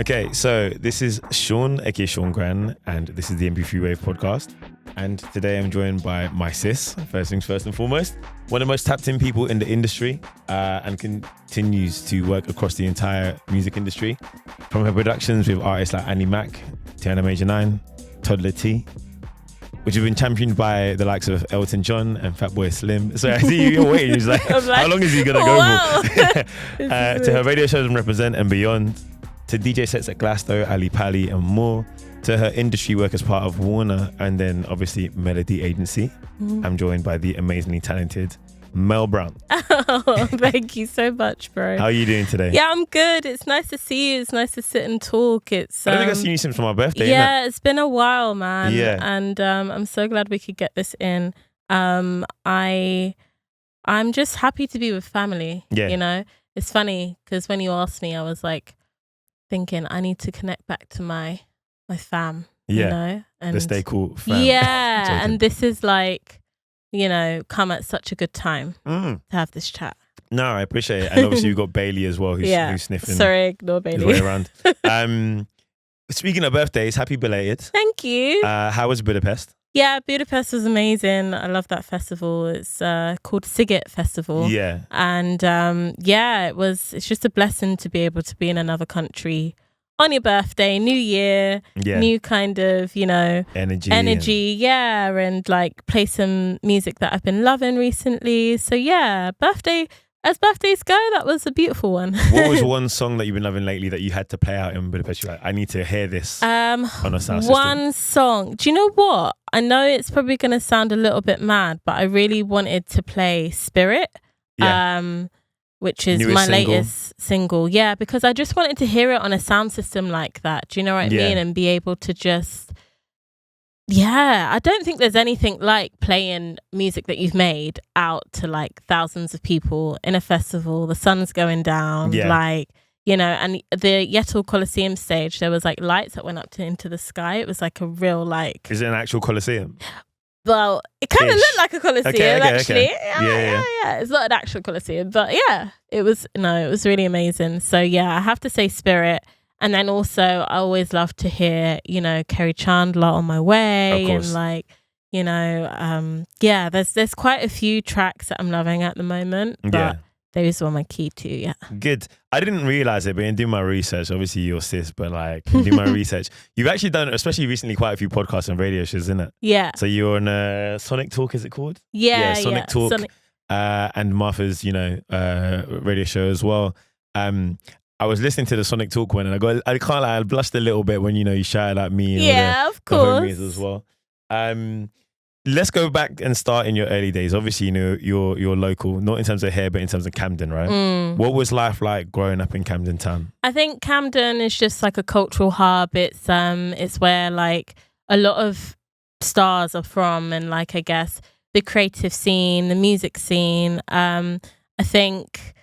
Okay, so this is Seán, aka Seán Gran, and this is the MP3.WAV podcast. And today I'm joined by my sis, first things first and foremost, one of the most tapped in people in the industry, and continues to work across the entire music industry. From her productions with artists like Annie Mac Toddla T, which have been championed by the likes of Elton John and Fatboy Slim. So I see you're waiting. He's like, how long is he going to go for? To her radio shows and Reprazent and beyond, to DJ sets at Glasto, Ali Pali and more, to her industry work as part of Warner, and then obviously Mellody Agency. I'm joined by the amazingly talented Melle Brown. Oh, thank you so much, bro. How are you doing today? Yeah, I'm good. It's nice to see you. It's nice to sit and talk. I don't think I've seen you since my birthday. Yeah, it's been a while, man. Yeah. And I'm so glad we could get this in. I'm just happy to be with family. Yeah. You know, it's funny because when you asked me, I was like thinking I need to connect back to my fam. Yeah. You know, and The stay cool fam. Yeah, Joking. and this is like, you know, come at such a good time to have this chat. No, I appreciate it. And obviously you've got Bailey as well, who's sniffing Sorry, ignore his Bailey. way around. Speaking of birthdays, happy belated. Thank you. How was Budapest? Yeah, Budapest was amazing. I love that festival. It's called Sziget Festival. Yeah. And it's just a blessing to be able to be in another country on your birthday, new year, new kind of, you know, energy, and like play some music that I've been loving recently. So yeah, as birthdays go, that was a beautiful one. What was one song that you've been loving lately that you had to play out in Budapest? You're like, I need to hear this on a sound system. One song. Do you know what? I know it's probably going to sound a little bit mad, but I really wanted to play Spirit. Which is my latest single. Yeah, because I just wanted to hear it on a sound system like that. Do you know what I mean? And be able to just, I don't think there's anything like playing music that you've made out to like thousands of people in a festival. The sun's going down, like, you know, and the Yettel Coliseum stage, there was like lights that went up into the sky. It was like a real like... Is it an actual Coliseum? Well, it kind of looked like a Coliseum, actually. Okay. Yeah. It's not an actual Coliseum, but yeah, it was really amazing. So yeah, I have to say Spirit. And then also, I always love to hear, you know, Kerry Chandler, On My Way, and like, you know, there's quite a few tracks that I'm loving at the moment, but those were my key too. Yeah. Good. I didn't realize it, but in doing my research, obviously you're sis, but like in doing my research, you've actually done, especially recently, quite a few podcasts and radio shows, isn't it? Yeah. So you're on Sonic Talk, is it called? Sonic Talk. And Martha's, you know, radio show as well. I was listening to the Sonic Talk one, and I blushed a little bit when, you know, you shouted at me. And of course. The homies as well. Let's go back and start in your early days. Obviously, you know, you're local, not in terms of here, but in terms of Camden, right? What was life like growing up in Camden town? I think Camden is just like a cultural hub. It's where like a lot of stars are from, and like, I guess the creative scene, the music scene. I think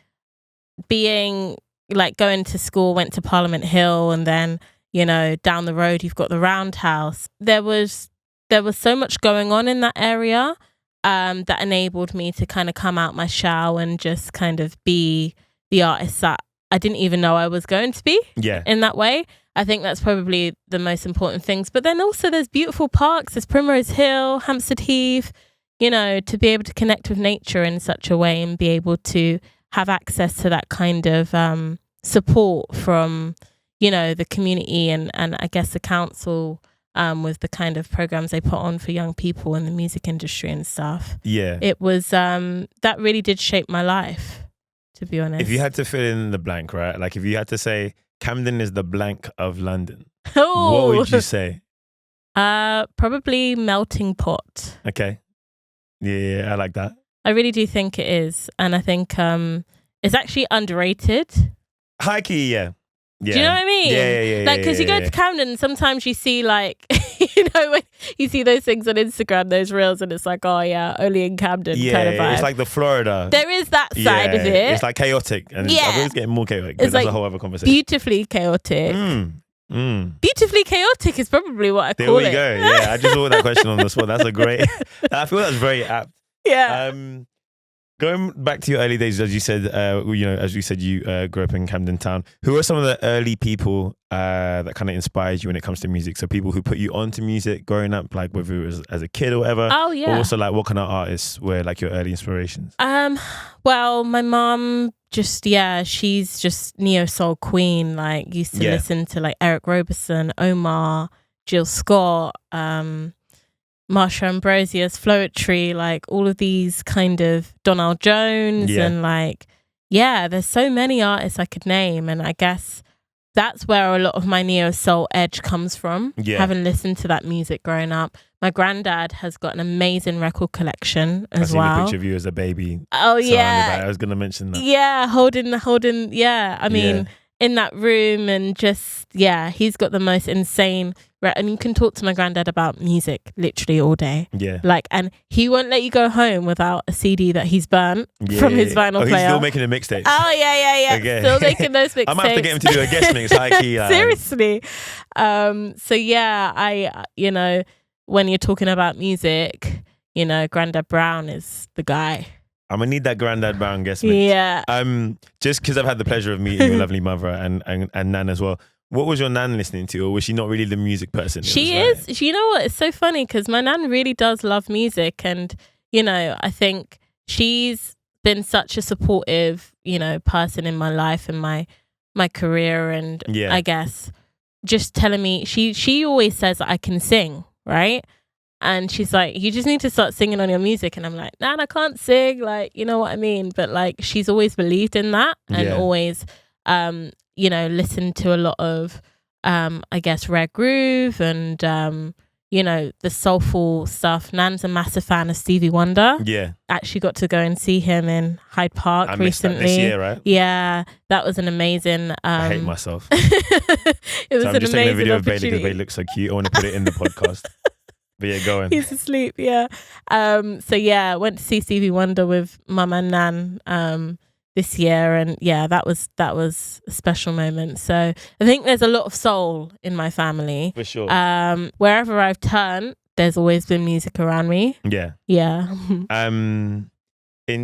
being like going to school, went to Parliament Hill, and then, you know, down the road you've got the Roundhouse. There was so much going on in that area that enabled me to kind of come out my shell and just kind of be the artist that I didn't even know I was going to be in that way. I think that's probably the most important things. But then also there's beautiful parks. There's Primrose Hill, Hampstead Heath, you know, to be able to connect with nature in such a way and be able to have access to that kind of support from, you know, the community and I guess the council with the kind of programs they put on for young people in the music industry and stuff. Yeah. It was, that really did shape my life, to be honest. If you had to fill in the blank, right? Like if you had to say Camden is the blank of London, what would you say? Probably melting pot. Okay. Yeah, I like that. I really do think it is. And I think it's actually underrated. High key, yeah. Do you know what I mean? Yeah. Like, because you go to Camden, sometimes you see like, you know, when you see those things on Instagram, those reels, and it's like, oh yeah, only in Camden kind of vibe. It's like the Florida. There is that side of it. It's like chaotic. And I'm always getting more chaotic. It's like that's a whole other conversation. Beautifully chaotic. Beautifully chaotic is probably what I call it. There we go. Yeah, I just saw that question on the spot. That's a great, I feel that's very apt. Yeah. Going back to your early days, as you said, you grew up in Camden Town. Who are some of the early people that kind of inspired you when it comes to music? So people who put you onto music growing up, like whether it was as a kid or whatever. Oh yeah. Or also like what kind of artists were like your early inspirations? Well, my mom she's just neo soul queen. Like used to listen to like Eric Roberson, Omar, Jill Scott, Marsha Ambrosius, Floetry, like all of these kind of Donald Jones and like, there's so many artists I could name. And I guess that's where a lot of my neo soul edge comes from, having listened to that music growing up. My granddad has got an amazing record collection as well. I've seen a picture of you as a baby. Oh, yeah. I was going to mention that. Yeah, holding. I mean, in that room and just, he's got the most insane... And you can talk to my granddad about music literally all day. Yeah. Like, and he won't let you go home without a CD that he's burnt from his vinyl player. He's still making the mixtapes. Oh, yeah. Okay. Still making those mixtapes. I might have to get him to do a guest mix. Seriously. So, when you're talking about music, Grandad Brown is the guy. I'm gonna need that Grandad Brown guest mix. Yeah. Just because I've had the pleasure of meeting your lovely mother and Nan as well. What was your Nan listening to, or was she not really the music person? She is. You know what? It's so funny because my Nan really does love music, and I think she's been such a supportive, person in my life and my career, and I guess just telling me she always says I can sing, right? And she's like, you just need to start singing on your music. And I'm like, Nan, I can't sing. Like, you know what I mean? But like, she's always believed in that and always, listened to a lot of, I guess, rare groove and, the soulful stuff. Nan's a massive fan of Stevie Wonder. Yeah. Actually got to go and see him in Hyde Park recently. Missed that this year, right? Yeah. That was an amazing... I hate myself. It was I'm just taking a video of Bailey because Bailey looks so cute. I want to put it in the podcast. But yeah, go on. He's asleep, yeah. Went to see Stevie Wonder with Mum and Nan this year, and that was a special moment. So I think there's a lot of soul in my family. For sure. Wherever I've turned, there's always been music around me. Yeah. Yeah. In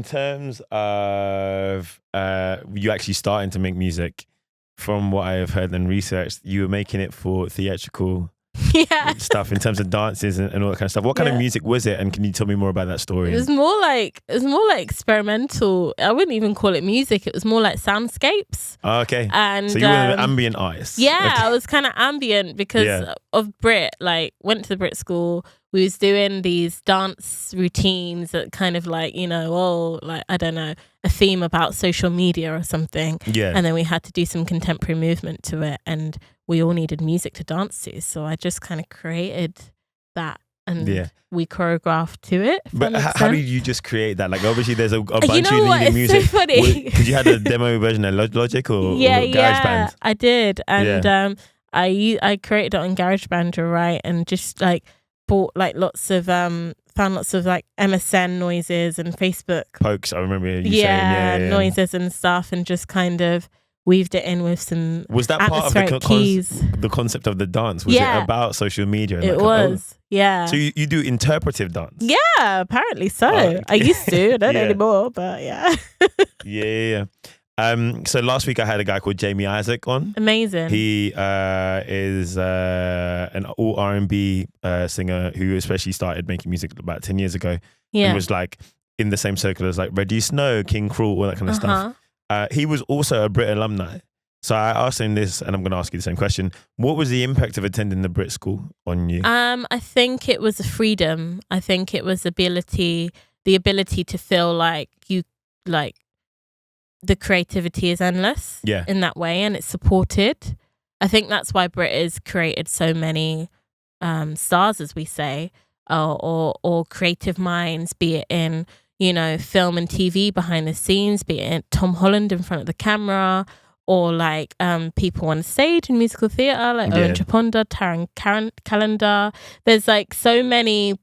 terms of you actually starting to make music, from what I have heard and researched, you were making it for theatrical stuff in terms of dances and all that kind of stuff. What kind of music was it, and can you tell me more about that story? It was more like experimental. I wouldn't even call it music. It was more like soundscapes. Oh, okay. And so you were an ambient artist. Yeah, okay. I was kind of ambient because of BRIT. Like, went to the BRIT School. We was doing these dance routines that kind of like, I don't know, a theme about social media or something. Yeah. And then we had to do some contemporary movement to it, and we all needed music to dance to. So I just kind of created that, and we choreographed to it. But how did you just create that? Like, obviously there's a bunch of it's music. So funny. Because you had a demo version of Logic or GarageBand? I did. And I created it on GarageBand, right? And just like bought like found lots of like MSN noises and Facebook pokes. I remember you saying noises and stuff, and just kind of weaved it in with some was that part of the concept of the dance? Was it about social media? It was. Yeah. So you do interpretive dance? Yeah, apparently so. I used to. I don't anymore, but yeah. Yeah. So last week I had a guy called Jamie Isaac on. Amazing. He is an all R&B singer who especially started making music about 10 years ago. Yeah. And was like in the same circle as like Ready Snow, King Cruel, all that kind of stuff. He was also a BRIT alumni. So I asked him this, and I'm going to ask you the same question. What was the impact of attending the BRIT School on you? I think it was a freedom. I think it was the ability to feel like the creativity is endless in that way, and it's supported. I think that's why BRIT has created so many stars, as we say, or creative minds, be it in, film and TV behind the scenes, be it Tom Holland in front of the camera, or like people on stage in musical theatre, like Owen Chaponda, Taran Calendar. There's like so many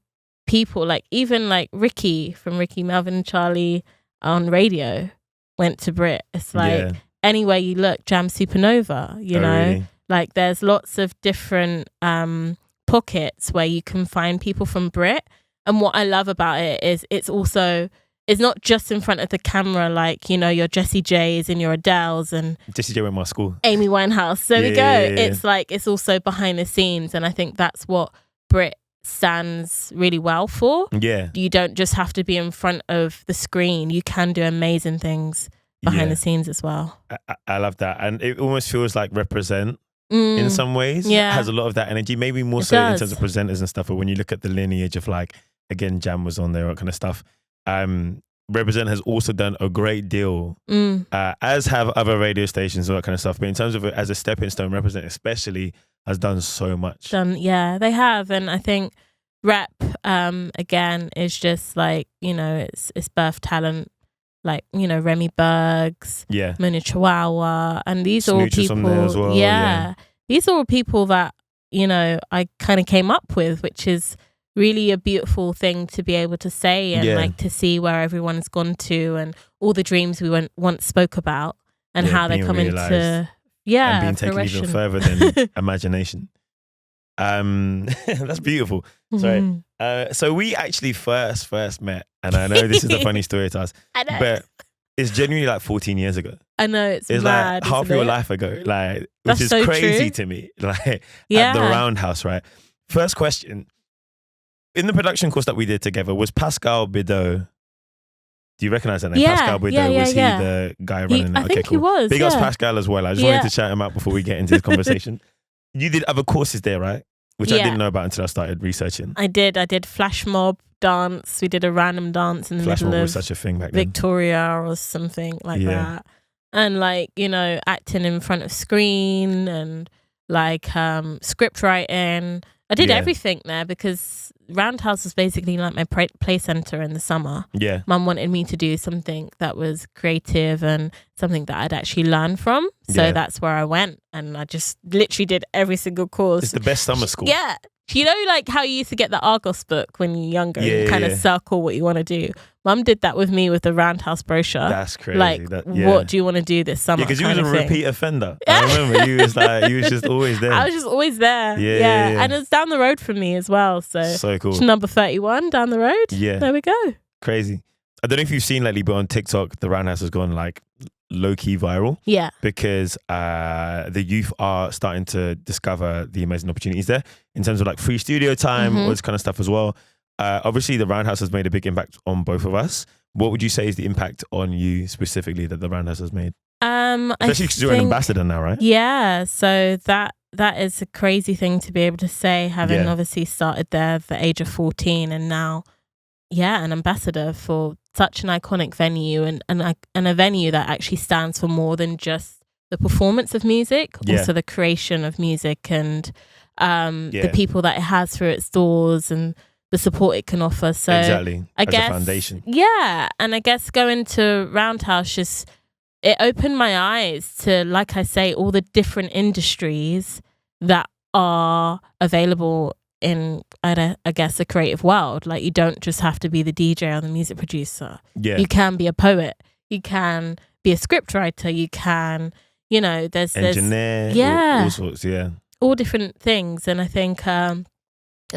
people, like even like Ricky from Ricky, Melvin and Charlie on radio went to BRIT. It's like anywhere you look, Jam Supernova, you know? Really? Like there's lots of different pockets where you can find people from BRIT. And what I love about it is it's also it's not just in front of the camera, like, your Jessie J's and your Adeles and Jessie J went to my school. Amy Winehouse. There we go. Yeah. It's like, it's also behind the scenes. And I think that's what BRIT stands really well for. Yeah. You don't just have to be in front of the screen. You can do amazing things behind the scenes as well. I love that. And it almost feels like Reprazent in some ways. Yeah. It has a lot of that energy, maybe more so in terms of presenters and stuff. But when you look at the lineage of like, again, Jam was on there, that kind of stuff. Reprazent has also done a great deal, as have other radio stations, all that kind of stuff. But in terms of it as a stepping stone, Reprazent especially has done so much. They have. And I think Rep, again, is just like, it's birth talent, like, Remy Bergs, Mona Chihuahua, and these are all Snooch people. There as well, These are all people that, I kind of came up with, which is really a beautiful thing to be able to say and like to see where everyone's gone to and all the dreams we once spoke about and how they come into and being taken fruition. even further than imagination. That's beautiful. Sorry. So we actually first met, and I know this is a funny story to us, I know. but it's genuinely like 14 years ago. I know, it's like mad, half your life ago, like, which is so crazy to me. Like at the Roundhouse, right? First question. In the production course that we did together, was Pascal Bidot? Do you recognize that name? Pascal Bidot, was he the guy running that? I think he was. Big ups Pascal as well. I just wanted to shout him out before we get into this conversation. You did other courses there, right? Which I didn't know about until I started researching. I did flash mob dance. We did a random dance in the flash middle mob of was such a thing back then. Victoria or something like that. And like, acting in front of screen and like script writing. I did everything there because Roundhouse was basically like my play center in the summer. Yeah. Mum wanted me to do something that was creative and something that I'd actually learn from. So that's where I went. And I just literally did every single course. It's the best summer school. Yeah. Like how you used to get the Argos book when you're younger, you kind of circle what you want to do. Mum did that with me with the Roundhouse brochure. That's crazy. Like, what do you want to do this summer? Yeah, because you was a repeat offender. I remember you was just always there. I was just always there. Yeah. And it's down the road from me as well. So cool. It's number 31 down the road. Yeah. There we go. Crazy. I don't know if you've seen lately, but on TikTok, the Roundhouse has gone like low-key viral. Yeah. Because the youth are starting to discover the amazing opportunities there in terms of like free studio time, all this kind of stuff as well. Obviously, the Roundhouse has made a big impact on both of us. What would you say is the impact on you specifically that the Roundhouse has made? Especially because you're an ambassador now, right? Yeah. So that is a crazy thing to be able to say, having obviously started there at the age of 14 and now, an ambassador for such an iconic venue and a venue that actually stands for more than just the performance of music, also the creation of music and the people that it has through its doors and the support it can offer. So exactly. I guess a foundation. Yeah. And I guess going to Roundhouse it opened my eyes to, like I say, all the different industries that are available in, I guess, a creative world. Like, you don't just have to be the DJ or the music producer. Yeah. You can be a poet. You can be a scriptwriter. You can, there's engineer, all sorts, all different things. And I think I'm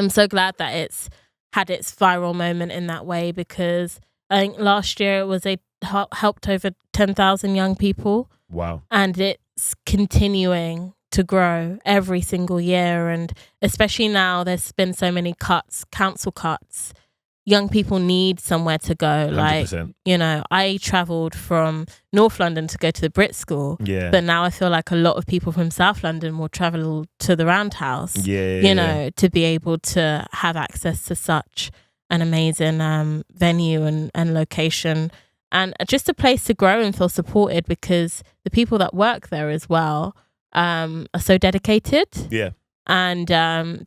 so glad that it's had its viral moment in that way, because I think last year it was helped over 10,000 young people. Wow. And it's continuing to grow every single year. And especially now there's been so many council cuts. Young people need somewhere to go. 100%. Like, I travelled from North London to go to the BRIT School. Yeah. But now I feel like a lot of people from South London will travel to the Roundhouse. To be able to have access to such an amazing venue and location. And just a place to grow and feel supported, because the people that work there as well are so dedicated. Yeah. And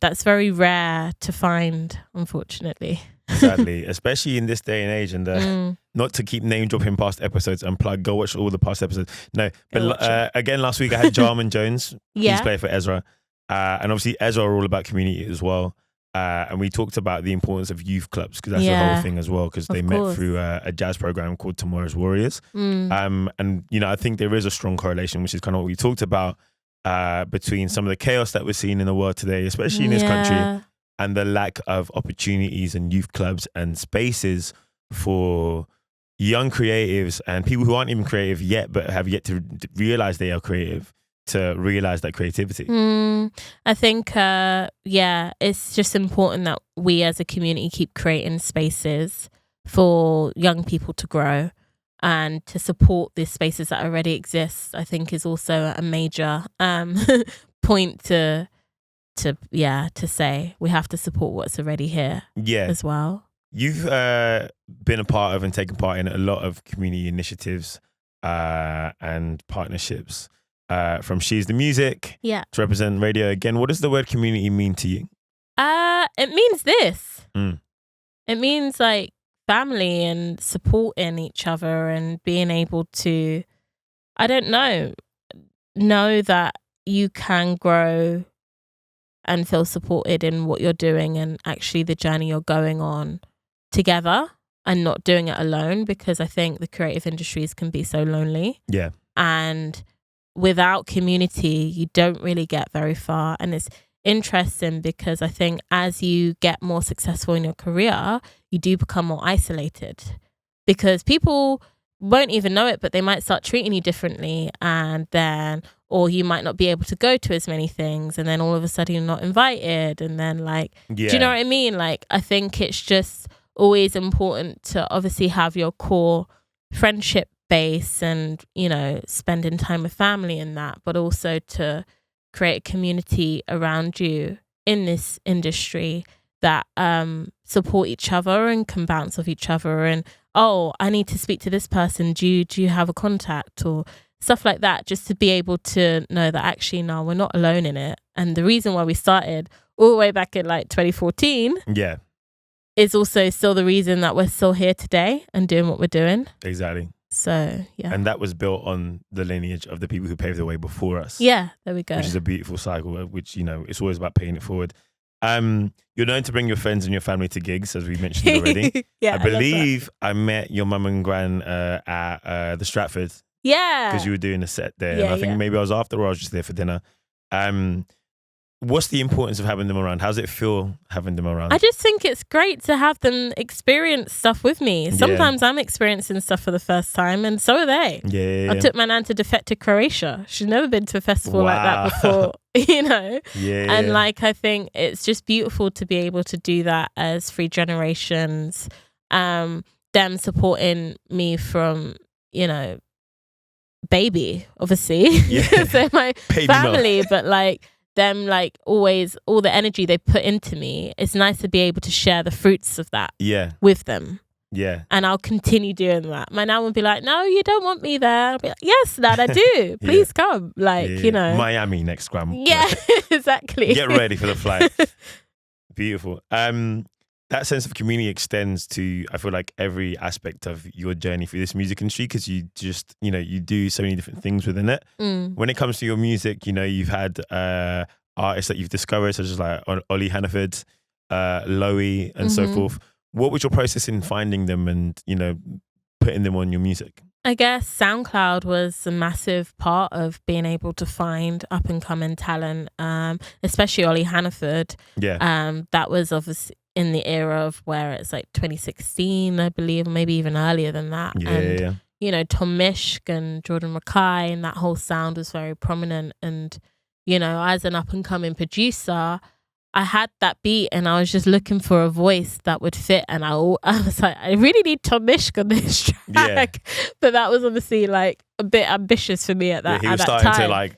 that's very rare to find, unfortunately. Sadly, especially in this day and age, and not to keep name dropping past episodes and go watch all the past episodes. No, but again, last week I had Jarman Jones. He's playing for Ezra. And obviously Ezra are all about community as well. And we talked about the importance of youth clubs, because that's the whole thing as well, because they met through a jazz program called Tomorrow's Warriors. And, I think there is a strong correlation, which is kind of what we talked about, between some of the chaos that we're seeing in the world today, especially in this country, and the lack of opportunities and youth clubs and spaces for young creatives and people who aren't even creative yet, but have yet to realize they are creative, to realize that creativity? I think, it's just important that we as a community keep creating spaces for young people to grow and to support these spaces that already exist. I think is also a major point to say. We have to support what's already here as well. You've been a part of and taken part in a lot of community initiatives and partnerships, from She's the Music to Reprazent Radio. Again, what does the word community mean to you? It means this. It means like family and supporting each other and being able to, I don't know that you can grow and feel supported in what you're doing and actually the journey you're going on together and not doing it alone, because I think the creative industries can be so lonely. Yeah. And without community, you don't really get very far. And it's interesting because I think as you get more successful in your career, you do become more isolated because people won't even know it, but they might start treating you differently, and then, or you might not be able to go to as many things, and then all of a sudden you're not invited, and then do you know what I mean? Like, I think it's just always important to obviously have your core friendship base and, you know, spending time with family and that, but also to create a community around you in this industry that support each other and can bounce off each other, and I need to speak to this person, do you have a contact or stuff like that, just to be able to know that actually no, we're not alone in it. And the reason why we started all the way back in like 2014 is also still the reason that we're still here today and doing what we're doing. Exactly. So, yeah. And that was built on the lineage of the people who paved the way before us. Yeah, there we go. Which is a beautiful cycle, which, you know, it's always about paying it forward. You're known to bring your friends and your family to gigs, as we mentioned already. I believe I met your mum and gran at the Stratford. Yeah. Because you were doing a set there. Yeah, and I think maybe I was after or I was just there for dinner. What's the importance of having them around? How does it feel having them around? I just think it's great to have them experience stuff with me. Sometimes I'm experiencing stuff for the first time, and so are they. Yeah. I took my nan to Defect to Croatia. She's never been to a festival like that before, you know? Yeah. And like, I think it's just beautiful to be able to do that as 3 generations. Them supporting me from, you know, baby, obviously. Yeah. So my baby family, but like, them like always, all the energy they put into me, it's nice to be able to share the fruits of that with them. Yeah. And I'll continue doing that. My nan will be like, no, you don't want me there. I'll be like, yes, Dad, I do. Please come. Like, you know. Miami next grandma. Yeah, exactly. Get ready for the flight. Beautiful. That sense of community extends to, I feel like, every aspect of your journey through this music industry, because you just, you know, you do so many different things within it. When it comes to your music, you know, you've had artists that you've discovered, such as like Ollie Hannaford, Loey, and so forth. What was your process in finding them and, you know, putting them on your music? I guess SoundCloud was a massive part of being able to find up and coming talent, especially Ollie Hannaford. Yeah. That was obviously in the era of where it's like 2016, I believe, maybe even earlier than that. Yeah, and, you know, Tom Mishk and Jordan Mackay and that whole sound was very prominent. And, you know, as an up-and-coming producer, I had that beat and I was just looking for a voice that would fit. And I was like, I really need Tom Mishk on this track. Yeah. But that was obviously like a bit ambitious for me at that, he was starting to like,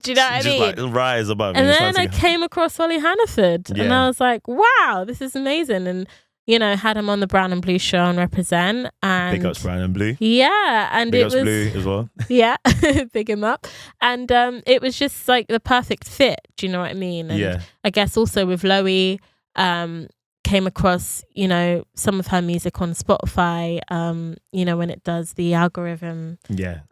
do you know what I mean? Just like rise above. And then I came across Ollie Hannaford and I was like, wow, this is amazing. And, you know, had him on the Brown and Blue show on Represent. And big ups Brown and Blue. Yeah. And big ups Blue as well. Yeah. Big him up. And it was just like the perfect fit. Do you know what I mean? And I guess also with Loey, came across, you know, some of her music on Spotify, you know, when it does the algorithm,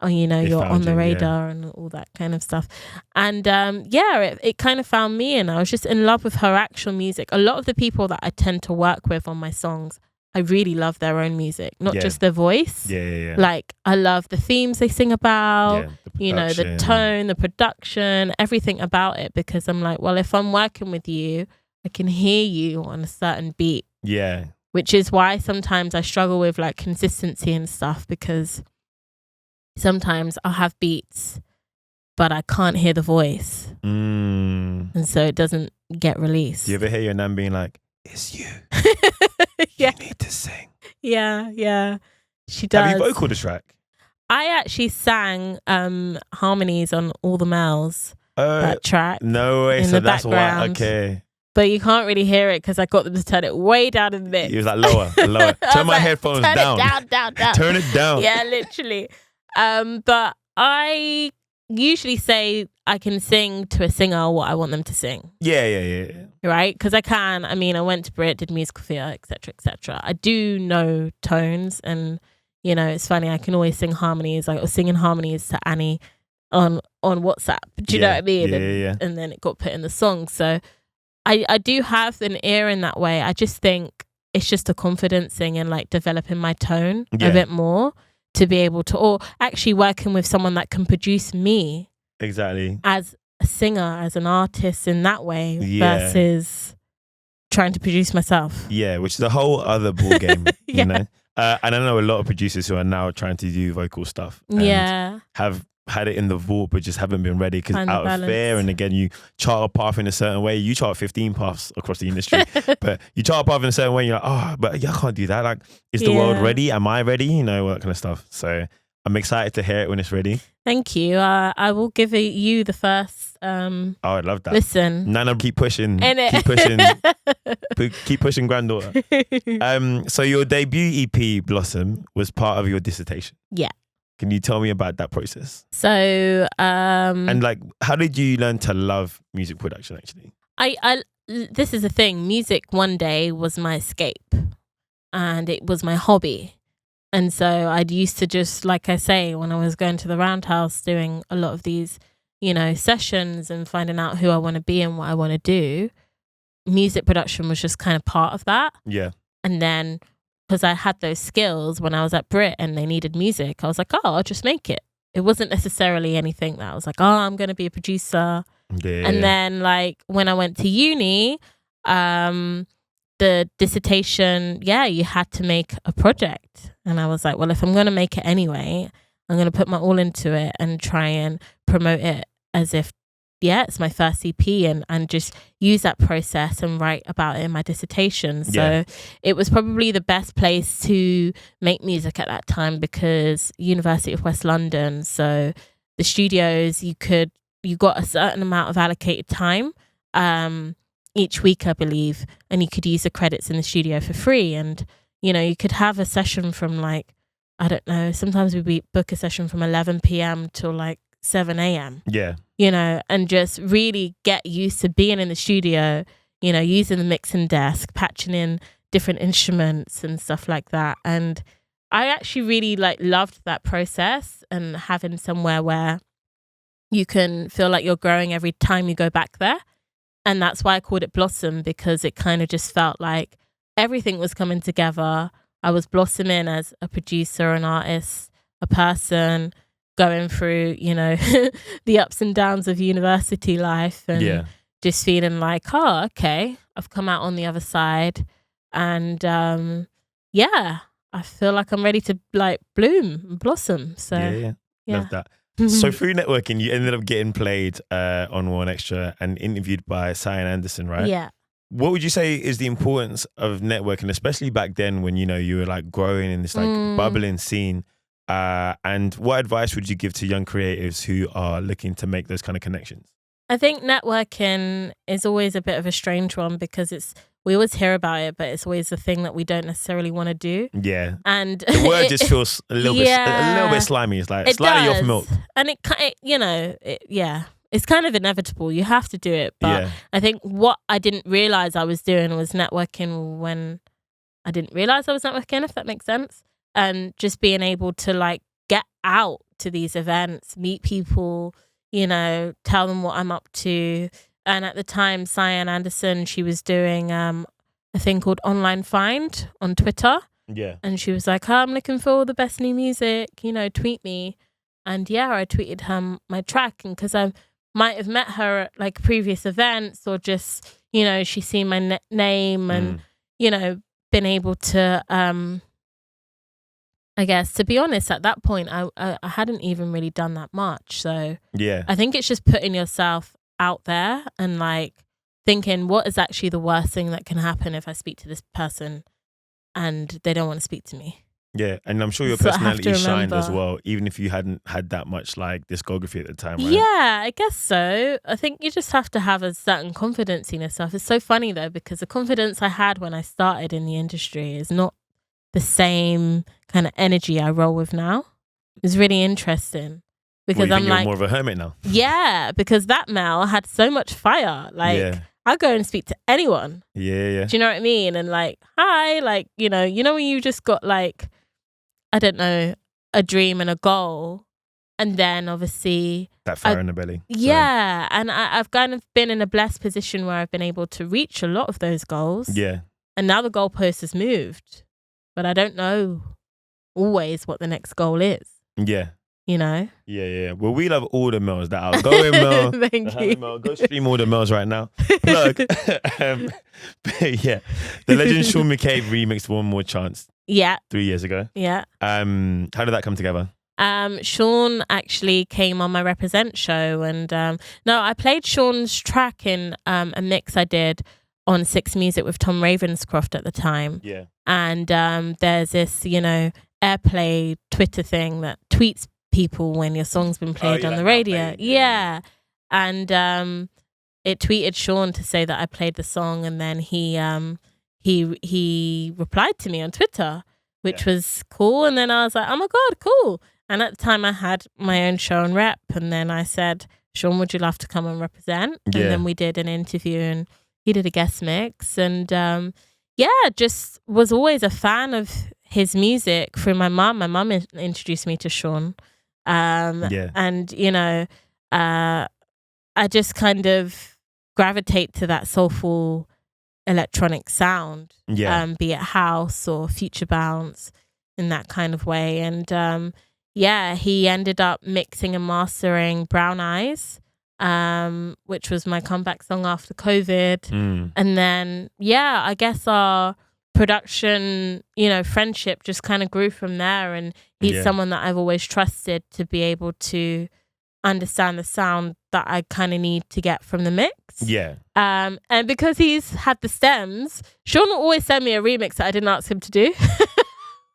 or, you know, you're on the radar and all that kind of stuff. And it kind of found me, and I was just in love with her actual music. A lot of the people that I tend to work with on my songs, I really love their own music, not just their voice. Like, I love the themes they sing about, you know, the tone, the production, everything about it, because I'm like, well, if I'm working with you, I can hear you on a certain beat. Yeah. which is why sometimes I struggle with like consistency and stuff, because sometimes I'll have beats but I can't hear the voice, and so it doesn't get released. Do you ever hear your nan being like, "It's you. Yeah. You need to sing." Yeah, she does. Have you vocal the track? I actually sang harmonies on All the Males, that track. No way. In So the that's background. why. Okay. But you can't really hear it because I got them to turn it way down in the mix. He was like, lower. Turn my headphones down. Turn it down. Turn it down. Yeah, literally. But I usually say I can sing to a singer what I want them to sing. Yeah. Right? Because I can. I mean, I went to BRIT, did musical theatre, etc. I do know tones, and you know, it's funny. I can always sing harmonies. I was singing harmonies to Annie on WhatsApp. Do you know what I mean? Yeah. And then it got put in the song. So I do have an ear in that way. I just think it's just a confidence thing and like developing my tone a bit more to be able to, or actually working with someone that can produce me Exactly. as a singer, as an artist in that way versus trying to produce myself. Yeah, which is a whole other ball game, you know? And I know a lot of producers who are now trying to do vocal stuff. And have had it in the vault but just haven't been ready because out of fear. And again, you chart a path in a certain way. You chart 15 paths across the industry, but you chart a path in a certain way. You're like, oh, but I can't do that. Like, is the world ready? Am I ready? You know, all that kind of stuff. So I'm excited to hear it when it's ready. Thank you. I will give you the first. Oh, I'd love that. Listen, Nana, keep pushing. Keep pushing. Keep pushing, granddaughter. So your debut EP, Blossom, was part of your dissertation. Yeah. Can you tell me about that process? So, and like, how did you learn to love music production? Actually, this is the thing. Music one day was my escape, and it was my hobby. And so I'd used to just, like I say, when I was going to the Roundhouse, doing a lot of these, you know, sessions and finding out who I want to be and what I want to do. Music production was just kind of part of that. Yeah. And then, because I had those skills when I was at BRIT and they needed music, I was like, oh, I'll just make it. It wasn't necessarily anything that I was like, oh, I'm going to be a producer. Yeah. And then like when I went to uni, the dissertation, you had to make a project. And I was like, well, if I'm going to make it anyway, I'm going to put my all into it and try and promote it as if, it's my first EP and just use that process and write about it in my dissertation. So it was probably the best place to make music at that time because University of West London. So the studios, you got a certain amount of allocated time each week, I believe, and you could use the credits in the studio for free. And, you know, you could have a session from like, I don't know, sometimes we'd book a session from 11 p.m. till like 7 a.m. Yeah. You know, and just really get used to being in the studio, you know, using the mixing desk, patching in different instruments and stuff like that. And I actually really loved that process and having somewhere where you can feel like you're growing every time you go back there. And that's why I called it Blossom, because it kind of just felt like everything was coming together. I was blossoming as a producer, an artist, a person, going through, you know, the ups and downs of university life and just feeling like, oh, okay, I've come out on the other side. And I feel like I'm ready to like bloom and blossom. So Love that. So through networking, you ended up getting played on One Extra and interviewed by Seán Anderson, right? Yeah. What would you say is the importance of networking, especially back then when, you know, you were like growing in this like bubbling scene? And what advice would you give to young creatives who are looking to make those kind of connections? I think networking is always a bit of a strange one because we always hear about it, but it's always the thing that we don't necessarily want to do. Yeah. And the word just feels a little bit slimy. It's like slightly off milk. And it's kind of inevitable. You have to do it. But I think what I didn't realize I was doing was networking when I didn't realize I was networking, if that makes sense. And just being able to like get out to these events, meet people, you know, tell them what I'm up to. And at the time, Seán Anderson, she was doing a thing called Online Find on Twitter. Yeah. And she was like, I'm looking for all the best new music, you know, tweet me. And I tweeted her my track. And because I might have met her at like previous events or just, you know, she's seen my name and, you know, been able to, I guess, to be honest, at that point, I hadn't even really done that much. So yeah, I think it's just putting yourself out there and like thinking, what is actually the worst thing that can happen if I speak to this person and they don't want to speak to me? yeah. And I'm sure your So I have to personality shined as remember. well, even if you hadn't had that much like discography at the time, right? Yeah, I guess so. I think you just have to have a certain confidence in yourself. It's so funny though, because the confidence I had when I started in the industry is not the same kind of energy I roll with now. It's really interesting because Well, you I'm think you're like, more of a hermit now? yeah, because that Melle had so much fire. Like, Yeah. I'll go and speak to anyone. Yeah. Do you know what I mean? And like, hi, like, you know when you just got like, I don't know, a dream and a goal, and then obviously That fire in the belly. yeah, and I've kind of been in a blessed position where I've been able to reach a lot of those goals. Yeah. And now the goalpost has moved, but I don't know always what the next goal is. Yeah. You know? Yeah. Well, we love all the Melles that are going, Melle. Thank you. Melle. Go stream all the Melles right now. Plug. But yeah, the legend Seán McCabe remixed One More Chance Yeah. 3 years ago. Yeah. How did that come together? Seán actually came on my Reprazent show, and no, I played Seán's track in a mix I did on Six Music with Tom Ravenscroft at the time. Yeah. And there's this, airplay Twitter thing that tweets people when your song's been played on the radio. Yeah. And it tweeted Seán to say that I played the song, and then he replied to me on Twitter, which was cool. And then I was like, oh my God, cool. And at the time I had my own show on Rep, and then I said, Seán, would you love to come and represent? And then we did an interview, and he did a guest mix, and just was always a fan of his music through my mum. My mum introduced me to Seán. And, I just kind of gravitate to that soulful electronic sound, be it house or future bounce, in that kind of way. And he ended up mixing and mastering Brown Eyes, which was my comeback song after COVID. And then, I guess our production, friendship just kind of grew from there. And he's someone that I've always trusted to be able to understand the sound that I kind of need to get from the mix. Yeah. And because he's had the stems, Seán will always send me a remix that I didn't ask him to do.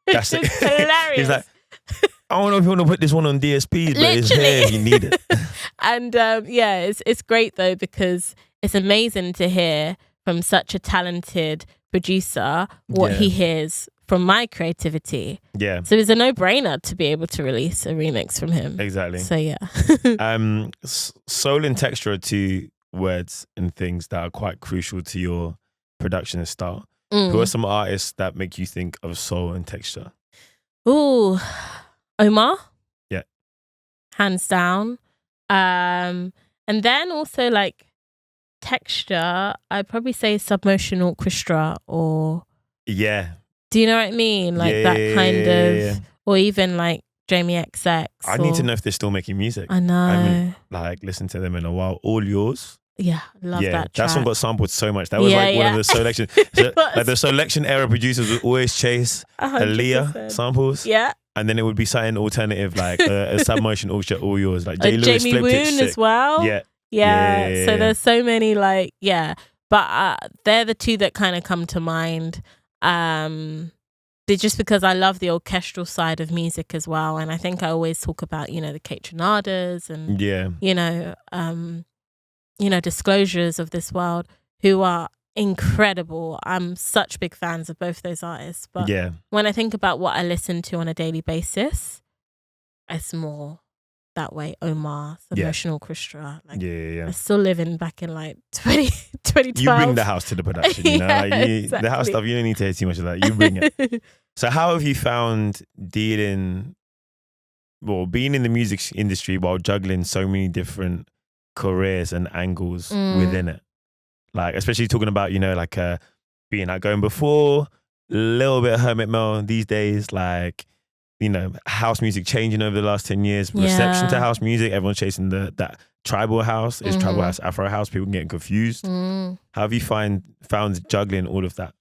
That's hilarious. He's like, I don't know if you want to put this one on DSPs, but it's here if you need it. And it's great though, because it's amazing to hear from such a talented producer what he hears from my creativity. Yeah. So it's a no-brainer to be able to release a remix from him. Exactly. So yeah. Soul and texture are two words and things that are quite crucial to your production and style. Who are some artists that make you think of soul and texture? Ooh, Omar. Yeah. Hands down. And then also like texture, I'd probably say Submotion Orchestra or... Yeah. Do you know what I mean? Like that kind of... Or even like Jamie XX. I need to know if they're still making music. I know. I haven't listened to them in a while. All Yours. Yeah, love that track. That song got sampled so much. That was one of the selection. Like the selection era producers would always chase 100%. Aaliyah samples. Yeah. And then it would be something alternative like a Submotion Orchestra, All Yours. Like J. Lewis Jamie flipped Woon as well. Yeah. So there's so many but they're the two that kind of come to mind. Just because I love the orchestral side of music as well. And I think I always talk about, the Kate Trinadas and, Disclosures of this world, who are incredible. I'm such big fans of both those artists. But when I think about what I listen to on a daily basis, it's more that way. Omar, Submotion Orchestra. I'm still living back in 2012. You bring the house to the production, exactly. The house stuff, you don't need to hear too much of that. You bring it. So how have you found being in the music industry while juggling so many different careers and angles within it? Like, especially talking about, being outgoing before, a little bit of hermit Melle these days, house music changing over the last 10 years, reception to house music, everyone's chasing that tribal house. Is tribal house Afro house? People getting confused. How have you found juggling all of that?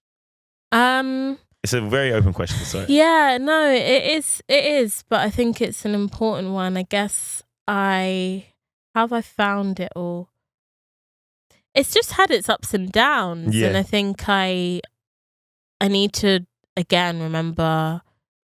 It's a very open question, sorry. Yeah, no, it is, but I think it's an important one. I guess how have I found it all? It's just had its ups and downs, and I think I need to again remember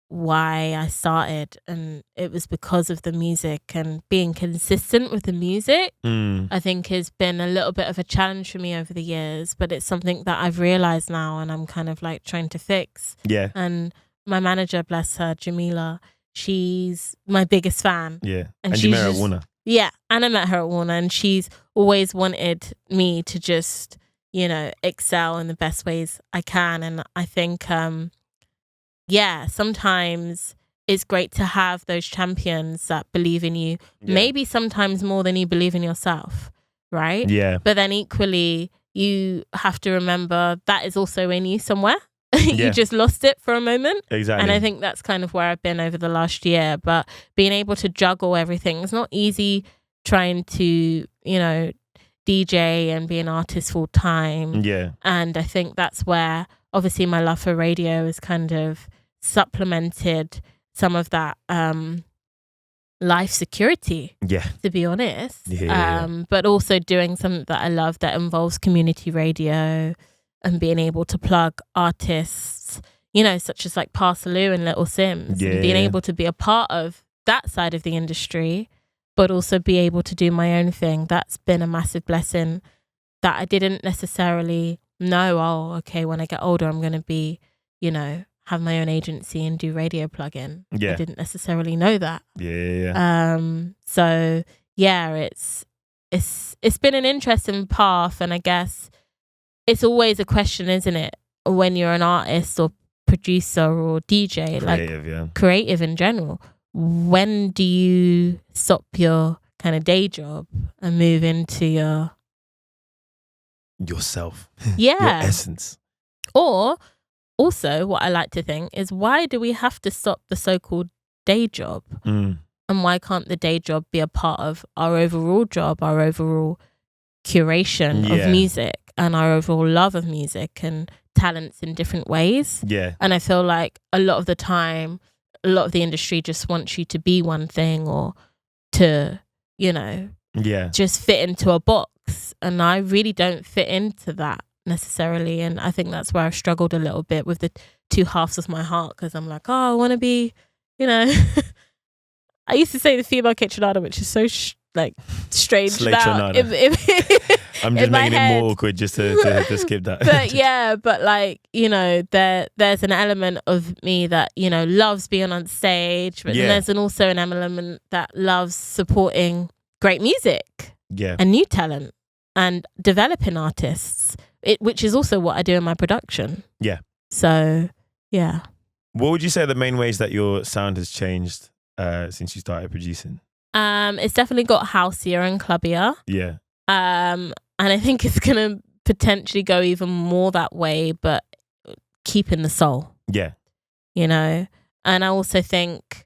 why I started, and it was because of the music, and being consistent with the music I think has been a little bit of a challenge for me over the years, but it's something that I've realized now and I'm kind of like trying to fix. And my manager, bless her, Jamila, she's my biggest fan. And you met her at Warner. And I met her at Warner, and she's always wanted me to just, you know, excel in the best ways I can. And I think sometimes it's great to have those champions that believe in you, maybe sometimes more than you believe in yourself, right? But then equally, you have to remember that is also in you somewhere. You just lost it for a moment. Exactly. And I think that's kind of where I've been over the last year. But being able to juggle everything, it's not easy trying to, you know, DJ and be an artist full time. And I think that's where obviously my love for radio is kind of supplemented some of that life security, to be honest. But also doing something that I love that involves community radio and being able to plug artists, you know, such as like Parsaloo and Little Sims, and being able to be a part of that side of the industry, but also be able to do my own thing. That's been a massive blessing that I didn't necessarily know, oh, okay, when I get older, I'm going to be, you know, have my own agency and do radio plugin. I didn't necessarily know that. So yeah, it's been an interesting path, and I guess it's always a question, isn't it, when you're an artist or producer or DJ, creative in general, when do you stop your kind of day job and move into yourself? Your essence. Or also, what I like to think is, why do we have to stop the so-called day job? And why can't the day job be a part of our overall job, our overall curation of music, and our overall love of music and talents in different ways? And I feel like a lot of the time, a lot of the industry just wants you to be one thing, or to, you know, just fit into a box. And I really don't fit into that necessarily, and I think that's where I've struggled a little bit with the two halves of my heart, because I'm like, oh, I want to be, you know, I used to say the female kitchenada, which is so strange now. I'm just making it more awkward just to skip that. But but like, you know, there's an element of me that, you know, loves being on stage, but then there's also an element that loves supporting great music and new talent and developing artists. Which is also what I do in my production. So, yeah. What would you say are the main ways that your sound has changed since you started producing? It's definitely got houseier and clubbier. And I think it's going to potentially go even more that way, but keeping the soul. You know? And I also think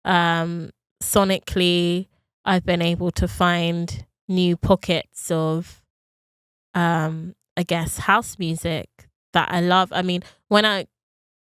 sonically, I've been able to find new pockets of I guess house music that I love. I mean, when I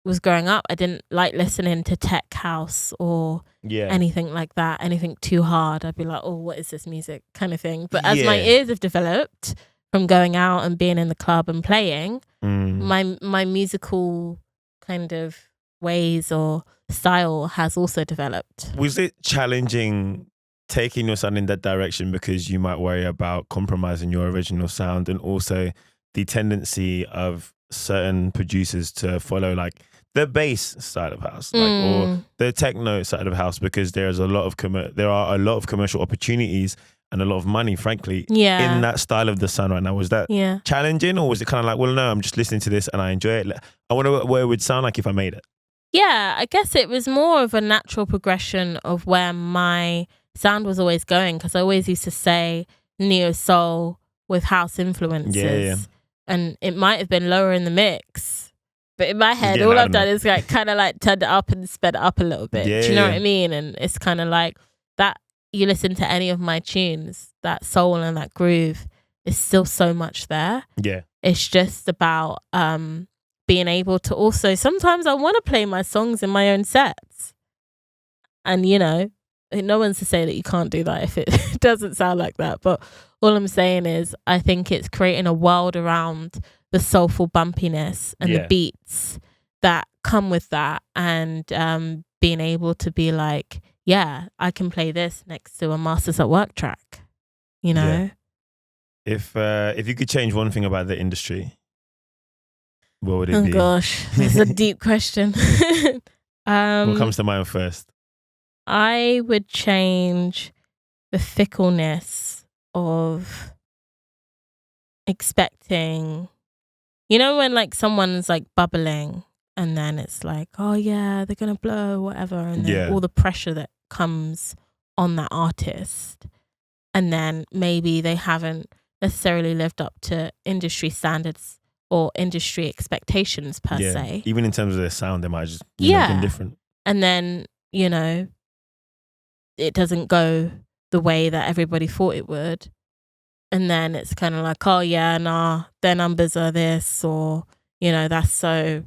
was growing up, I didn't like listening to tech house or anything like that, anything too hard. I'd be like, oh, what is this music kind of thing. But as my ears have developed from going out and being in the club and playing, my musical kind of ways or style has also developed. Was it challenging taking your sound in that direction because you might worry about compromising your original sound, and also the tendency of certain producers to follow like the bass side of house, or the techno side of house, because there's a lot of there are a lot of commercial opportunities and a lot of money, frankly, in that style of the sound right now? Was that challenging, or was it kind of like, well, no, I'm just listening to this and I enjoy it, I wonder what it would sound like if I made it? Yeah, I guess it was more of a natural progression of where my sound was always going, because I always used to say neo soul with house influences. And it might have been lower in the mix, but in my head, all I've done is like kind of like turned it up and sped it up a little bit. Do you know what I mean? And it's kind of like that. You listen to any of my tunes, that soul and that groove is still so much there. It's just about being able to also, sometimes I want to play my songs in my own sets. And, you know, no one's to say that you can't do that if it doesn't sound like that. But all I'm saying is I think it's creating a world around the soulful bumpiness and the beats that come with that, and being able to be like, yeah, I can play this next to a Masters at Work track, you know? Yeah. If you could change one thing about the industry, what would it be? Oh gosh, it's a deep question. What comes to mind first? I would change the fickleness of expecting, you know, when like someone's like bubbling and then it's like, oh yeah, they're gonna blow, whatever, and then all the pressure that comes on that artist, and then maybe they haven't necessarily lived up to industry standards or industry expectations per se. Even in terms of their sound, they might just been different. And then, you know, it doesn't go the way that everybody thought it would. And then it's kind of like, oh yeah, nah, their numbers are this, or, you know, that's so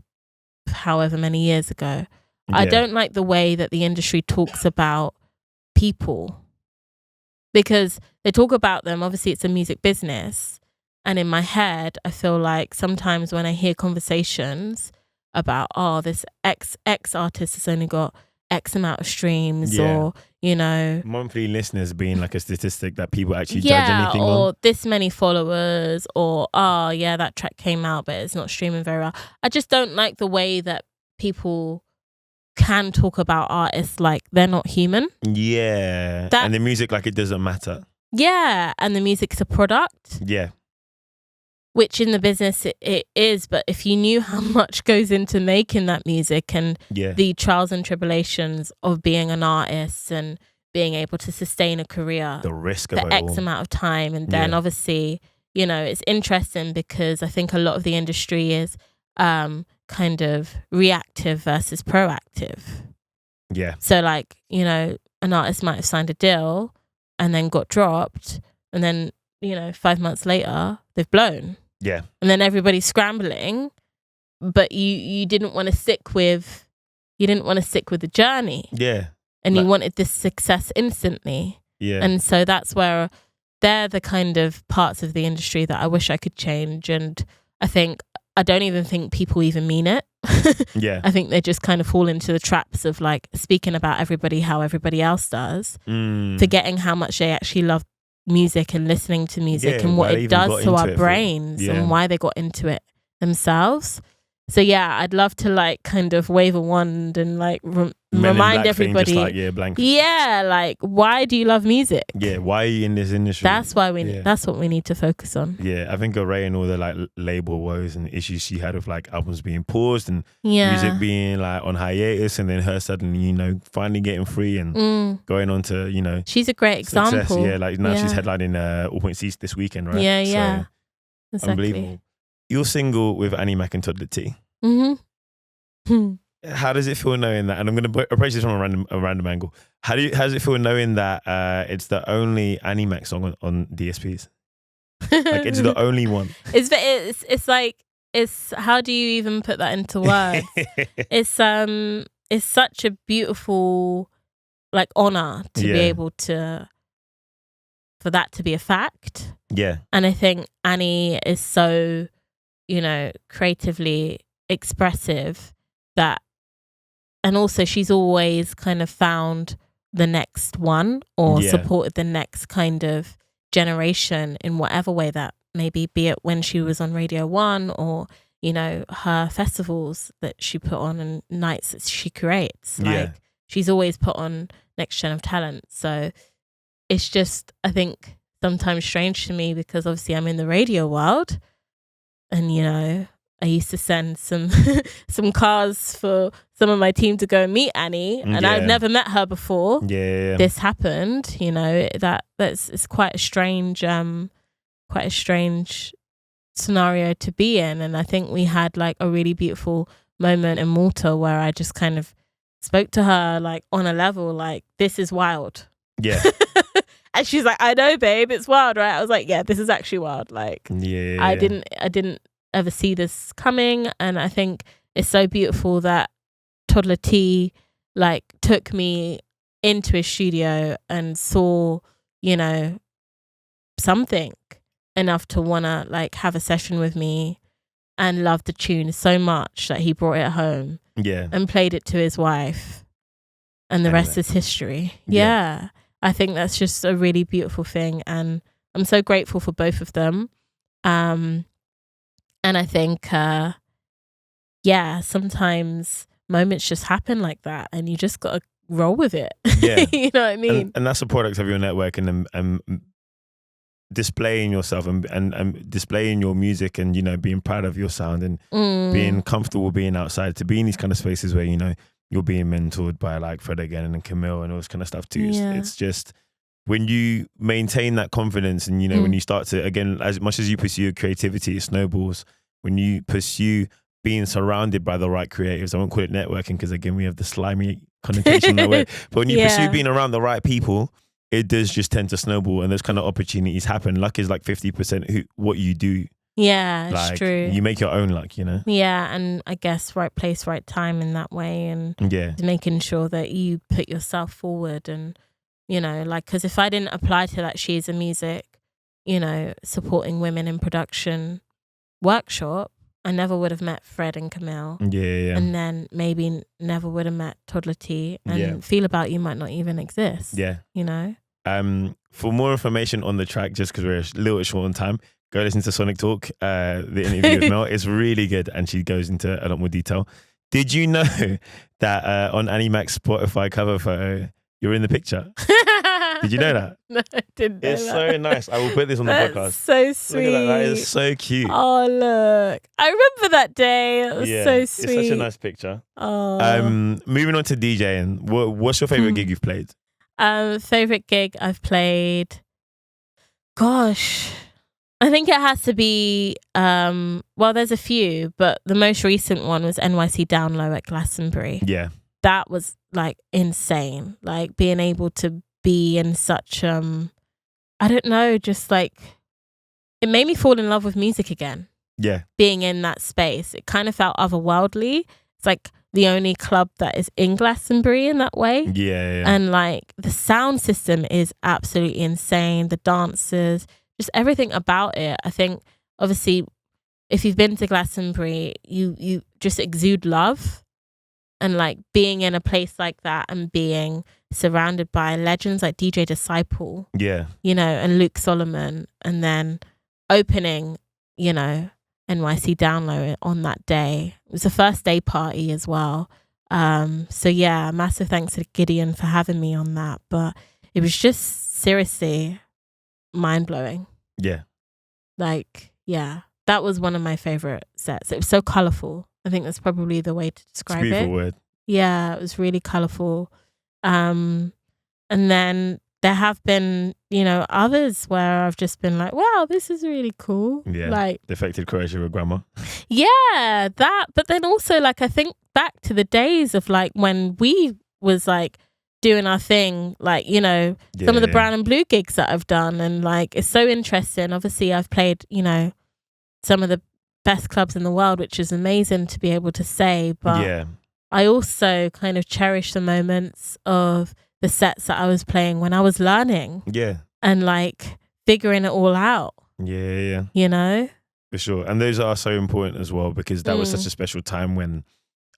however many years ago. I don't like the way that the industry talks about people, because they talk about them, obviously it's a music business. And in my head, I feel like sometimes when I hear conversations about, oh, this X artist has only got X amount of streams, or, you know, monthly listeners being like a statistic that people actually judge anything on. Or this many followers, or, oh yeah, that track came out but it's not streaming very well. I just don't like the way that people can talk about artists like they're not human. Yeah. And the music like it doesn't matter. Yeah. And the music's a product. Yeah. Which in the business it is, but if you knew how much goes into making that music and the trials and tribulations of being an artist and being able to sustain a career, the risk of the X amount of time, and then obviously, you know, it's interesting because I think a lot of the industry is kind of reactive versus proactive. Yeah. So like, you know, an artist might have signed a deal and then got dropped, and then, you know, 5 months later they've blown. Yeah. And then everybody's scrambling, but you didn't want to stick with the journey. Yeah. And you wanted this success instantly. Yeah. And so that's where they're the kind of parts of the industry that I wish I could change. And I don't even think people even mean it. Yeah. I think they just kind of fall into the traps of like speaking about everybody how everybody else does, forgetting how much they actually love music and listening to music and what it does to our brains and why they got into it themselves. So yeah, I'd love to like kind of wave a wand and like remind everybody, like why do you love music? Yeah, why are you in this industry? That's why that's what we need to focus on. Yeah, I think Array and all the like label woes and issues she had with like albums being paused and music being like on hiatus, and then her suddenly, you know, finally getting free and going on to, you know, she's a great example. Yeah, like now she's headlining All Points East this weekend, right? Yeah, so, exactly. Unbelievable. You're single with Annie Mac Toddla T. How does it feel knowing that? And I'm going to approach this from a random angle. How does it feel knowing that it's the only Annie Mac song on DSPs? Like it's the only one. It's like, it's how do you even put that into words? It's such a beautiful like honor to be able to, for that to be a fact. Yeah. And I think Annie is so, you know, creatively expressive that, and also she's always kind of found the next one or supported the next kind of generation in whatever way that maybe, be it when she was on Radio 1 or, you know, her festivals that she put on and nights that she creates. Like she's always put on next gen of talent. So it's just, I think, sometimes strange to me because obviously I'm in the radio world, and you know, I used to send some cars for some of my team to go and meet Annie, and I've never met her before. This happened, you know, it's quite a strange scenario to be in. And I think we had like a really beautiful moment in Malta where I just kind of spoke to her like on a level like, this is wild. Yeah. And she's like, I know, babe, it's wild, right? I was like, yeah, this is actually wild. Like, I didn't ever see this coming. And I think it's so beautiful that Toddla T like took me into his studio and saw, you know, something enough to wanna like have a session with me, and loved the tune so much that he brought it home and played it to his wife, and the rest is history. Yeah. I think that's just a really beautiful thing, and I'm so grateful for both of them. And I think sometimes moments just happen like that, and you just gotta roll with it. You know what I mean? And that's a product of your network, and displaying yourself and displaying your music, and, you know, being proud of your sound, and being comfortable being outside, to be in these kind of spaces where, you know, you're being mentored by like Fred again and Kamille and all this kind of stuff too. It's just when you maintain that confidence, and, you know, when you start to, again, as much as you pursue your creativity, it snowballs. When you pursue being surrounded by the right creatives, I won't call it networking because, again, we have the slimy connotation that way, but when you pursue being around the right people, it does just tend to snowball, and those kind of opportunities happen. Luck is like 50% what you do. Yeah, like, it's true. You make your own luck, you know? Yeah, and I guess right place, right time in that way, and making sure that you put yourself forward, and, you know, like, because if I didn't apply to that She's a Music, you know, supporting women in production workshop, I never would have met Fred and Kamille. And then maybe never would have met Toddla T, and Feel About You might not even exist. You know? For more information on the track, just because we're a little short on time, go listen to Sonic Talk, the interview with Mel. It's really good, and she goes into a lot more detail. Did you know that on Annie Mac's Spotify cover photo, you're in the picture? Did you know that? No, I didn't know It's that. So nice. I will put this on the podcast. So sweet. Look at that. That is so cute. Oh, look. I remember that day. It was so sweet. It's such a nice picture. Oh. Moving on to DJing. What's your favorite gig you've played? Favorite gig I've played? Gosh. I think it has to be, well, there's a few, but the most recent one was NYC Down Low at Glastonbury. Yeah. That was like insane. Like being able to be in such, I don't know, just like, it made me fall in love with music again. Yeah. Being in that space. It kind of felt otherworldly. It's like the only club that is in Glastonbury in that way. Yeah. And like the sound system is absolutely insane. The dancers, just everything about it. I think obviously if you've been to Glastonbury, you just exude love, and like being in a place like that and being surrounded by legends like DJ Disciple, you know, and Luke Solomon, and then opening, you know, NYC Down Low on that day. It was a first day party as well. So yeah, massive thanks to Gideon for having me on that. But it was just seriously mind-blowing. Yeah. Like, yeah, that was one of my favorite sets. It was so colourful. I think that's probably the way to describe it. Beautiful word. Yeah, it was really colourful. And then there have been, you know, others where I've just been like, wow, this is really cool. Yeah, like Defected Croatia with Grammar. Yeah, that. But then also, like, I think back to the days of like when we was like doing our thing, like, you know, some of the Brown and Blue gigs that I've done, and like it's so interesting. Obviously, I've played, you know, some of the best clubs in the world, which is amazing to be able to say, but I also kind of cherish the moments of the sets that I was playing when I was learning and like figuring it all out. You know, for sure. And those are so important as well, because that was such a special time when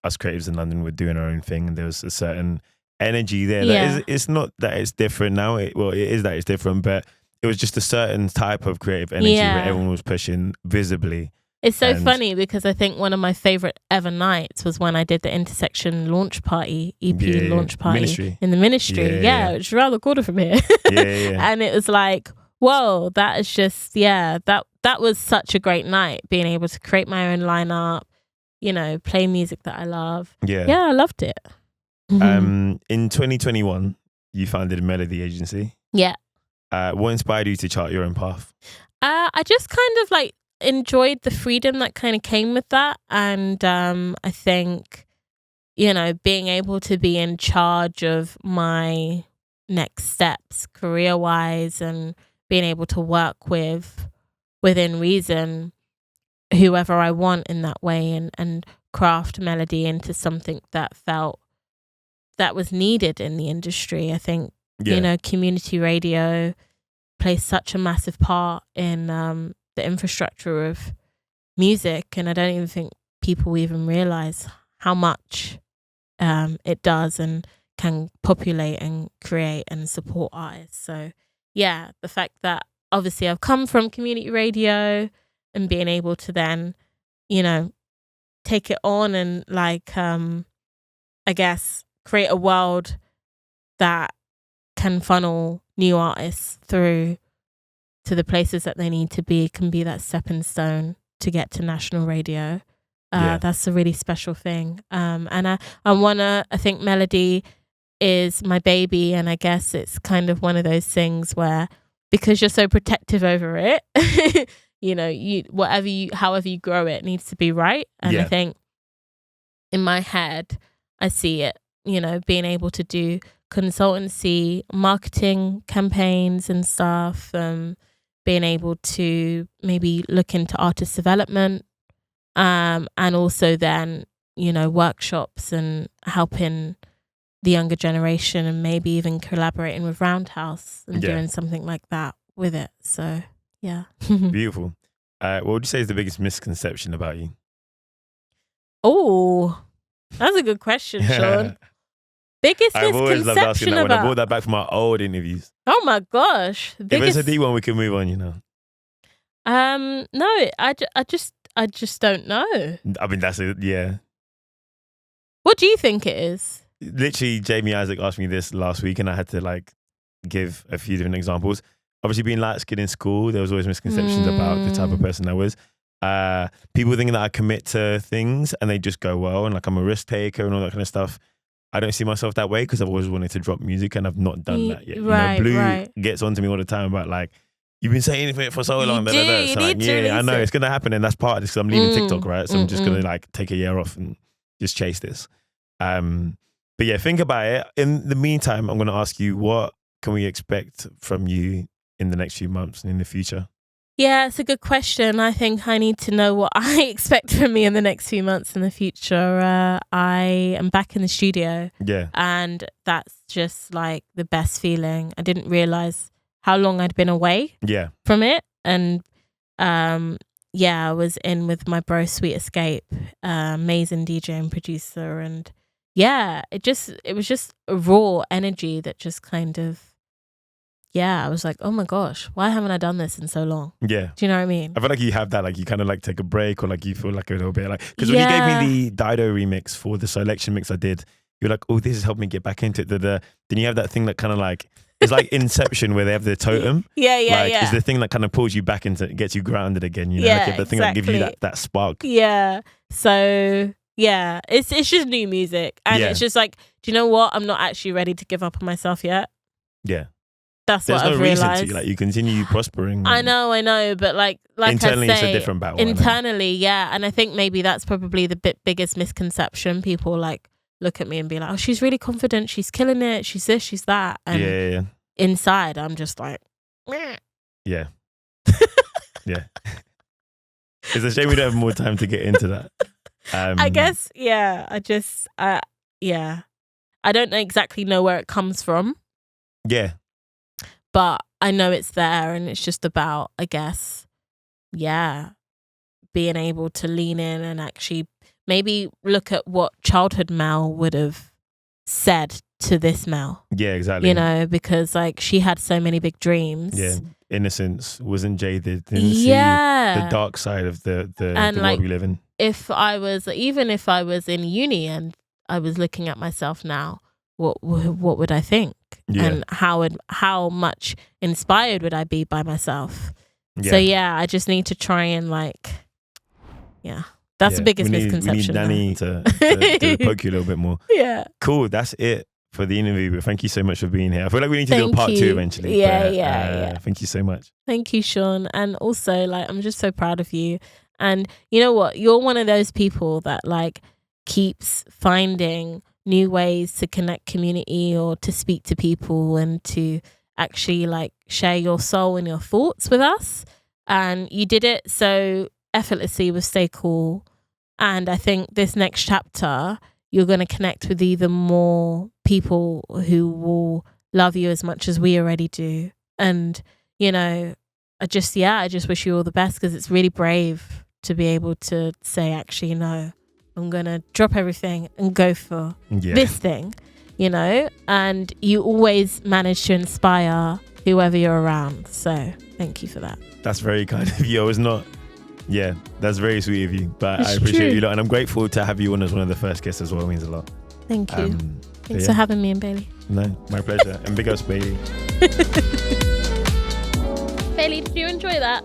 us creatives in London were doing our own thing, and there was a certain energy there that it's not that it's different now, it is that it's different, but it was just a certain type of creative energy where everyone was pushing visibly. It's so funny because I think one of my favorite ever nights was when I did the Intersection launch party, EP launch party in the Ministry. Which is around the corner from here. And it was like, whoa, that is just, that was such a great night, being able to create my own lineup, you know, play music that I love. I loved it. In 2021, you founded Mellody Agency. What inspired you to chart your own path? I just kind of like enjoyed the freedom that kind of came with that, and I think, you know, being able to be in charge of my next steps career wise, and being able to work within reason, whoever I want in that way, and craft Mellody into something that was needed in the industry. I think, community radio plays such a massive part in the infrastructure of music, and I don't even think people even realize how much it does and can populate and create and support artists. So yeah, the fact that obviously I've come from community radio and being able to then, take it on and I guess create a world that can funnel new artists through to the places that they need to be, can be that stepping stone to get to national radio. That's a really special thing. And I think Mellody is my baby, and I guess it's kind of one of those things where, because you're so protective over it, however you grow it needs to be right. And I think in my head, I see it, being able to do consultancy, marketing campaigns and stuff, being able to maybe look into artist development, and also then, workshops and helping the younger generation, and maybe even collaborating with Roundhouse and doing something like that with it. So yeah. Beautiful. What would you say is the biggest misconception about you? Oh, that's a good question, Seán. Biggest I've always loved asking that one. I brought that back from our old interviews. Oh my gosh. If it's a deep one, we can move on, No, I just don't know. I mean, that's it, yeah. What do you think it is? Literally, Jamie Isaac asked me this last week, and I had to give a few different examples. Obviously, being light-skinned in school, there was always misconceptions about the type of person I was. People thinking that I commit to things and they just go well, and I'm a risk taker and all that kind of stuff. I don't see myself that way, because I've always wanted to drop music, and I've not done that yet. Blue gets onto me all the time about you've been saying it for so long. So I know it's gonna happen, and that's part of this. Because I'm leaving TikTok, right? So I'm just gonna take a year off and just chase this. But yeah, think about it. In the meantime, I'm gonna ask you, what can we expect from you in the next few months and in the future? Yeah, it's a good question. I think I need to know what I expect from me in the next few months in the future. I am back in the studio. Yeah. And that's just the best feeling. I didn't realize how long I'd been away from it. And I was in with my bro, Sweet Escape, amazing DJ and producer. And it was just a raw energy that just kind of, I was like, oh my gosh, why haven't I done this in so long? Yeah. Do you know what I mean? I feel like you have that, you kind of take a break, or you feel a little bit because when you gave me the Dido remix for the selection mix I did, you're like, oh, this has helped me get back into it. Then you have that thing that kind of it's like Inception, where they have the totem. It's the thing that kind of pulls you back into, gets you grounded again. The thing that gives you that spark. Yeah. So it's just new music, and it's just do you know what? I'm not actually ready to give up on myself yet. Yeah. That's what I've realized. There's no reason to. You continue prospering. I know, but internally, I say, it's a different battle. Internally, and I think maybe that's probably the biggest misconception. People look at me and be like, "Oh, she's really confident. She's killing it. She's this. She's that." And inside, I'm just like, meh. Yeah. Yeah. It's a shame we don't have more time to get into that. I guess, I don't exactly know where it comes from. Yeah. But I know it's there, and it's just about, I guess, being able to lean in and actually maybe look at what childhood Melle would have said to this Melle. Yeah, exactly. Because she had so many big dreams. Yeah, innocence, wasn't jaded, didn't see the dark side of the world we live in. If I was in uni and I was looking at myself now, what would I think? And how much inspired would I be by myself? So I just need to try and that's the biggest misconception. We need Danny to poke you a little bit more. Yeah. Cool. That's it for the interview. But thank you so much for being here. I feel like we need to do a part 2 eventually. Yeah. Thank you so much. Thank you, Seán. And also, I'm just so proud of you. And you know what? You're one of those people that keeps finding new ways to connect community or to speak to people and to actually share your soul and your thoughts with us. And you did it so effortlessly with Stay Cool. And I think this next chapter, you're going to connect with even more people who will love you as much as we already do. And, you know, I just wish you all the best, because it's really brave to be able to say, actually, no, I'm going to drop everything and go for this thing, you know, and you always manage to inspire whoever you're around. So thank you for that. That's very kind of you. I was not... Yeah, that's very sweet of you, but It's I appreciate true. you lot, and I'm grateful to have you on as one of the first guests as well. It means a lot. Thank you. Thanks yeah. for having me and Bailey. No, my pleasure. And big ups, Bailey. Bailey, did you enjoy that?